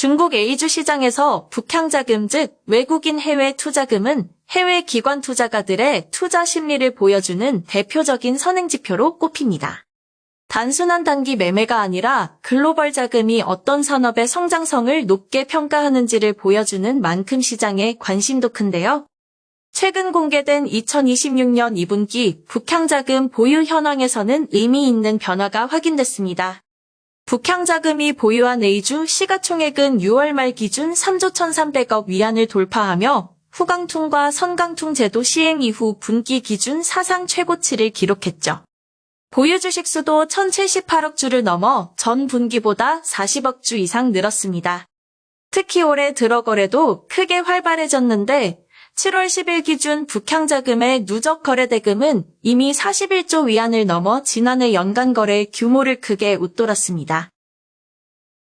중국 A주 시장에서 북향자금 즉 외국인 해외 투자금은 해외 기관 투자가들의 투자 심리를 보여주는 대표적인 선행지표로 꼽힙니다. 단순한 단기 매매가 아니라 글로벌 자금이 어떤 산업의 성장성을 높게 평가하는지를 보여주는 만큼 시장의 관심도 큰데요. 최근 공개된 2026년 2분기 북향자금 보유 현황에서는 의미 있는 변화가 확인됐습니다. 북향자금이 보유한 A주 시가총액은 6월 말 기준 3조 1,300억 위안을 돌파하며 후강통과 선강통 제도 시행 이후 분기 기준 사상 최고치를 기록했죠. 보유 주식 수도 1,078억 주를 넘어 전 분기보다 40억 주 이상 늘었습니다. 특히 올해 들어 거래도 크게 활발해졌는데 7월 10일 기준 북향자금의 누적 거래대금은 이미 41조 위안을 넘어 지난해 연간 거래 규모를 크게 웃돌았습니다.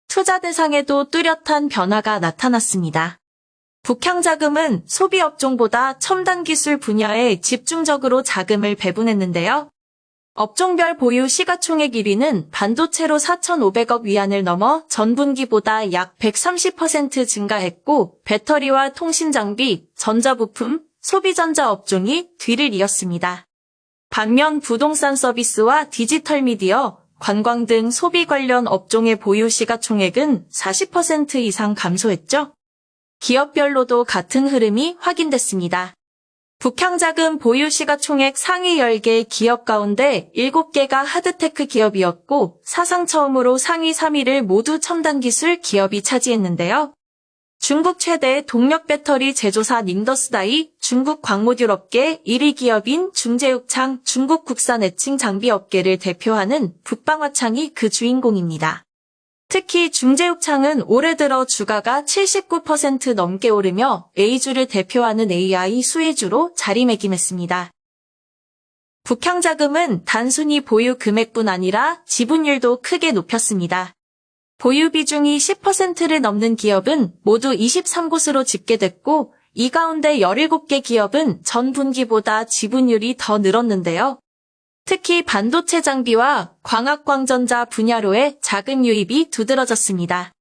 투자 대상에도 뚜렷한 변화가 나타났습니다. 북향자금은 소비업종보다 첨단 기술 분야에 집중적으로 자금을 배분했는데요. 업종별 보유 시가총액 1위는 반도체로 4,500억 위안을 넘어 전분기보다 약 130% 증가했고 배터리와 통신장비, 전자부품, 소비전자 업종이 뒤를 이었습니다. 반면 부동산 서비스와 디지털 미디어, 관광 등 소비 관련 업종의 보유 시가총액은 40% 이상 감소했죠. 기업별로도 같은 흐름이 확인됐습니다. 북향자금 보유 시가총액 상위 10개 기업 가운데 7개가 하드테크 기업이었고 사상 처음으로 상위 3위를 모두 첨단 기술 기업이 차지했는데요. 중국 최대 동력 배터리 제조사 닝더스다이, 중국 광모듈 업계 1위 기업인 중제육창, 중국 국산 애칭 장비 업계를 대표하는 북방화창이 그 주인공입니다. 특히 중제육창은 올해 들어 주가가 79% 넘게 오르며 A주를 대표하는 AI 수혜주로 자리매김했습니다. 북향자금은 단순히 보유 금액뿐 아니라 지분율도 크게 높였습니다. 보유 비중이 10%를 넘는 기업은 모두 23곳으로 집계됐고 이 가운데 17개 기업은 전 분기보다 지분율이 더 늘었는데요. 특히 반도체 장비와 광학광전자 분야로의 자금 유입이 두드러졌습니다.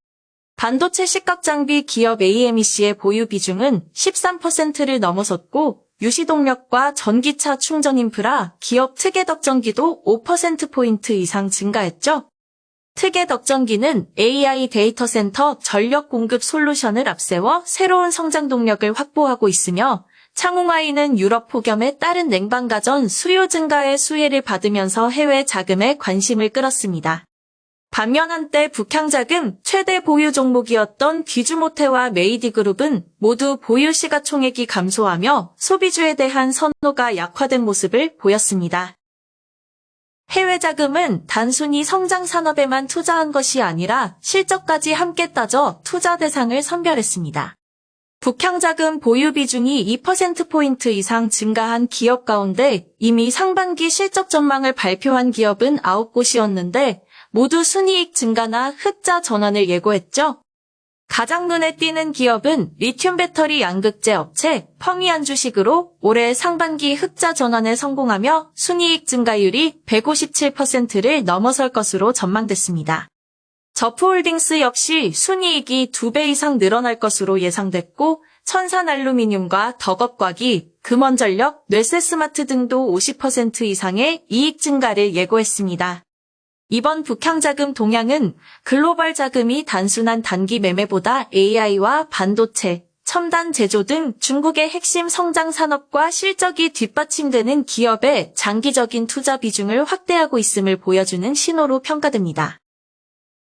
반도체 식각장비 기업 AMEC의 보유 비중은 13%를 넘어섰고 유시동력과 전기차 충전 인프라 기업 특혜덕전기도 5%포인트 이상 증가했죠. 특혜덕전기는 AI 데이터 센터 전력 공급 솔루션을 앞세워 새로운 성장 동력을 확보하고 있으며 창웅아이는 유럽 폭염에 따른 냉방가전 수요 증가의 수혜를 받으면서 해외 자금에 관심을 끌었습니다. 반면 한때 북향자금 최대 보유 종목이었던 귀주모테와 메이디그룹은 모두 보유 시가총액이 감소하며 소비주에 대한 선호가 약화된 모습을 보였습니다. 해외 자금은 단순히 성장 산업에만 투자한 것이 아니라 실적까지 함께 따져 투자 대상을 선별했습니다. 북향자금 보유 비중이 2%포인트 이상 증가한 기업 가운데 이미 상반기 실적 전망을 발표한 기업은 9곳이었는데 모두 순이익 증가나 흑자 전환을 예고했죠. 가장 눈에 띄는 기업은 리튬 배터리 양극재 업체 펑이안 주식으로 올해 상반기 흑자 전환에 성공하며 순이익 증가율이 157%를 넘어설 것으로 전망됐습니다. 저프홀딩스 역시 순이익이 2배 이상 늘어날 것으로 예상됐고 천산알루미늄과 덕업과기, 금원전력, 뇌세스마트 등도 50% 이상의 이익 증가를 예고했습니다. 이번 북향자금 동향은 글로벌 자금이 단순한 단기 매매보다 AI와 반도체, 첨단 제조 등 중국의 핵심 성장 산업과 실적이 뒷받침되는 기업의 장기적인 투자 비중을 확대하고 있음을 보여주는 신호로 평가됩니다.